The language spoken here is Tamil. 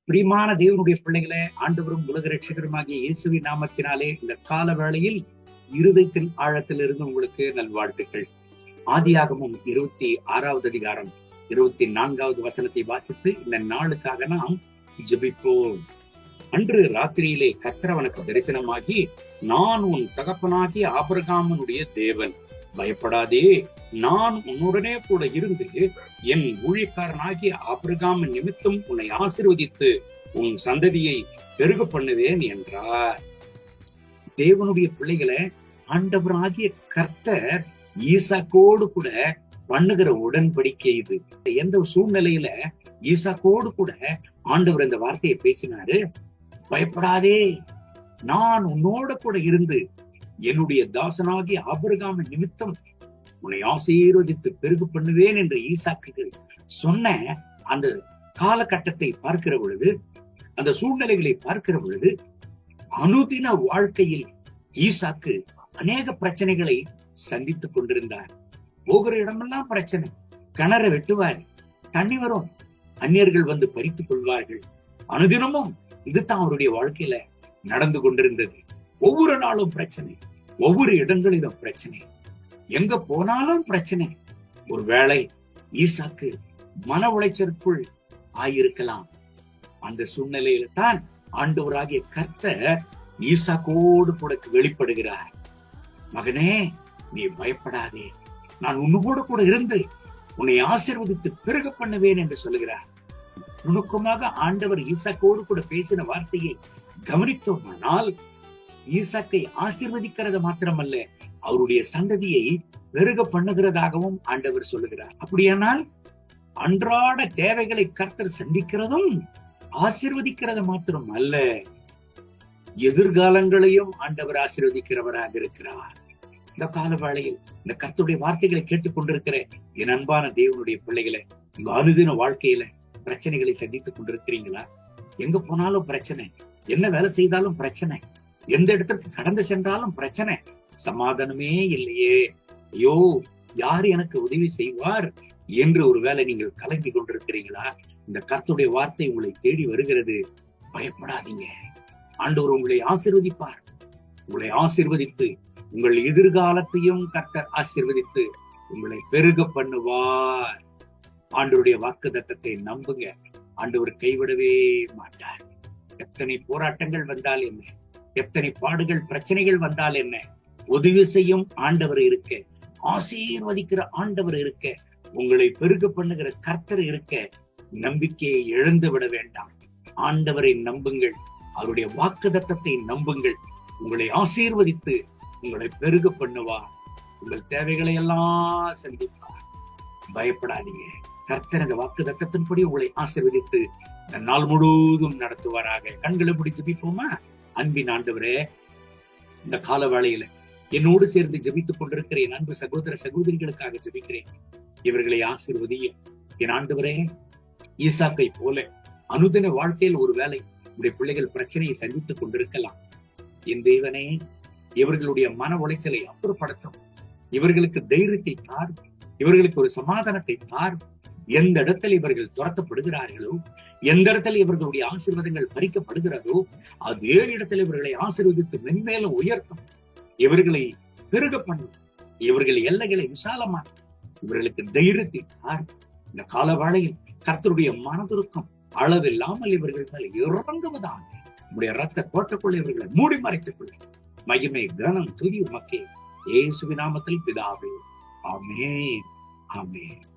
பிரியமான தேவனுடைய பிள்ளைகளை ஆண்டவரும் உலக ரட்சகருமாகிய இயேசுவின் நாமத்தினாலே இந்த கால வேளையில் இருதயத்தின் ஆழத்திலிருந்து உங்களுக்கு நல்வாழ்த்துக்கள். ஆதியாகமம் 26வது அதிகாரம் 24வது வசனத்தை வாசித்து இந்த நாளுக்காக நாம் ஜெபிப்போம். அன்று ராத்திரியிலே கர்த்தர் அவனுக்கு தரிசனமாகி, நான் உன் தகப்பனாகிய ஆபிரகாமனுடைய தேவன், பயப்படாதே, நான் உன்னுடனே கூட இருந்து என் ஊழியக்காரனாகிய ஆபிரகாம் நிமித்தம் உன்னை ஆசீர்வதித்து உன் சந்ததியை பெருக பண்ணுவேன் என்றார். தேவனுடைய பிள்ளைகளை ஆண்டவராகிய கர்த்தர் ஈசாக்கோடு கூட பண்ணுகிற உடன்படிக்கை இது. எந்த சூழ்நிலையில ஈசாக்கோடு கூட ஆண்டவர் இந்த வார்த்தையை பேசினாரு, பயப்படாதே, நான் உன்னோட கூட இருந்து என்னுடைய தாசனாகிய ஆபிரகாம் நிமித்தம் உன்னை ஆசீர்வதித்து பெருகு பண்ணுவேன் என்று ஈசாக்கு சொன்ன அந்த காலகட்டத்தை பார்க்கிற பொழுது, அந்த சூழ்நிலைகளை பார்க்கிற பொழுது, அனுதின வாழ்க்கையில் ஈசாக்கு அநேக பிரச்சனைகளை சந்தித்துக் கொண்டிருந்தார். போகிற இடமெல்லாம் பிரச்சனை. கிணற வெட்டுவார், தண்ணி வரும், அந்நியர்கள் வந்து பறித்துக் கொள்வார்கள். அனுதினமும் இதுதான் அவருடைய வாழ்க்கையில நடந்து கொண்டிருந்தது. ஒவ்வொரு நாளும் பிரச்சனை, ஒவ்வொரு இடங்களிலும் பிரச்சனை, எங்க போனாலும் பிரச்சனை. ஒருவேளை ஈசாக்கு மன உளைச்சலுக்குள் ஆயிருக்கலாம். அந்த சூழ்நிலையில தான் ஆண்டவராகிய கர்த்தர் ஈசாக்கோடு கூட வெளிப்படுகிறார். மகனே, நீ பயப்படாதே, நான் உன்னோடு கூட இருந்து உன்னை ஆசீர்வதித்து பெருக பண்ணுவேன் என்று சொல்லுகிறார். நுணுக்கமாக ஆண்டவர் ஈசாக்கோடு கூட பேசின வார்த்தையை கவனித்தோமானால், ஈசாக்கை ஆசீர்வதிக்கிறது மாத்திரமல்ல, அவருடைய சந்ததியை பெருக பண்ணுகிறதாகவும் ஆண்டவர் சொல்லுகிறார். அப்படியானால் அன்றாட தேவைகளை கர்த்தர் சந்திக்கிறதும் ஆசீர்வதிக்கிறது மாத்திரம் அல்ல, எதிர்காலங்களையும் ஆண்டவர் ஆசீர்வதிக்கிறவராக இருக்கிறார். இந்த கால வேளையில் இந்த கர்த்தருடைய வார்த்தைகளை கேட்டுக் கொண்டிருக்கிற என் அன்பான தேவனுடைய பிள்ளைகளை, உங்க அனுதின வாழ்க்கையில பிரச்சனைகளை சந்தித்துக் கொண்டிருக்கிறீங்களா? எங்க போனாலும் பிரச்சனை, என்ன வேலை செய்தாலும் பிரச்சனை, எந்த இடத்திற்கு கடந்து சென்றாலும் பிரச்சனை, சமாதானமே இல்லையே, ஐயோ யார் எனக்கு உதவி செய்வார் என்று ஒருவேளை நீங்கள் கலங்கி கொண்டிருக்கிறீங்களா? இந்த கர்த்தருடைய வார்த்தை உங்களை தேடி வருகிறது. பயப்படாதீங்க, ஆண்டவர் உங்களை ஆசீர்வதிப்பார். உங்களை ஆசீர்வதித்து உங்கள் எதிர்காலத்தையும் கர்த்தர் ஆசீர்வதித்து உங்களை பெருக பண்ணுவார். ஆண்டவருடைய வாக்குத்தத்தத்தை நம்புங்க, ஆண்டவர் கைவிடவே மாட்டார். எத்தனை போராட்டங்கள் வந்தால் என்ன, எத்தனை பாடுகள் பிரச்சனைகள் வந்தால் என்ன, உதவி செய்யும் ஆண்டவர் இருக்க, ஆசீர்வதிக்கிற ஆண்டவர் இருக்க, உங்களை பெருக பண்ணுகிற கர்த்தர் இருக்க, நம்பிக்கையை இழந்து விட வேண்டாம். ஆண்டவரை நம்புங்கள், அவருடைய வாக்குத்தத்தத்தை நம்புங்கள். உங்களை ஆசீர்வதித்து உங்களை பெருக பண்ணுவார். உங்கள் தேவைகளை எல்லாம் சந்திப்பார். பயப்படாதீங்க, கர்த்தர் அந்த வாக்குத்தத்தத்தின்படி உங்களை ஆசீர்வதித்து இந்த நாள் முழுவதும் நடத்துவாராக. கண்களை பிடிச்சு ஜெபிப்போமா? அன்பின் ஆண்டவரே, இந்த கால வேளையில என்னோடு சேர்ந்து ஜெபித்துக் கொண்டிருக்கிற என் அன்பு சகோதர சகோதரிகளுக்காக ஜெபிக்கிறேன். இவர்களை ஆசீர்வதிய என் ஆண்டவரே, ஈசாக்கை போல அனுதின வாழ்க்கையில் ஒரு வேளை உடைய பிள்ளைகள் பிரச்சனையை சந்தித்துக் கொண்டிருக்கலாம். என் தேவனே, இவர்களுடைய மன உளைச்சலை அப்புறப்படுத்தும், இவர்களுக்கு தைரியத்தை தார், இவர்களுக்கு ஒரு சமாதானத்தை தார். எந்த இடத்தில் இவர்கள் துரத்தப்படுகிறார்களோ, எந்த இடத்துல இவர்களுடைய ஆசீர்வாதங்கள் பறிக்கப்படுகிறதோ, அதே இடத்துல இவர்களை ஆசீர்வதித்து மென்மேலும் உயர்த்தும், இவர்களை பெருக பண்ணும், இவர்கள் எல்லைகளை விசாலமாக்கும், இவர்களுக்கு தைரியத்தை தார். இந்த கால வேளையில் கர்த்தருடைய மனதிற்கும் அளவில்லாமல் இவர்கள் மேல இறங்குவதாக உடைய ரத்த கோட்டைக்குள்ள இவர்களை மூடி மறைத்துக் கொள்ள மகிமை கனம் துதி உமக்கே, இயேசுவின் நாமத்தில் பிதாவே, ஆமென், ஆமென்.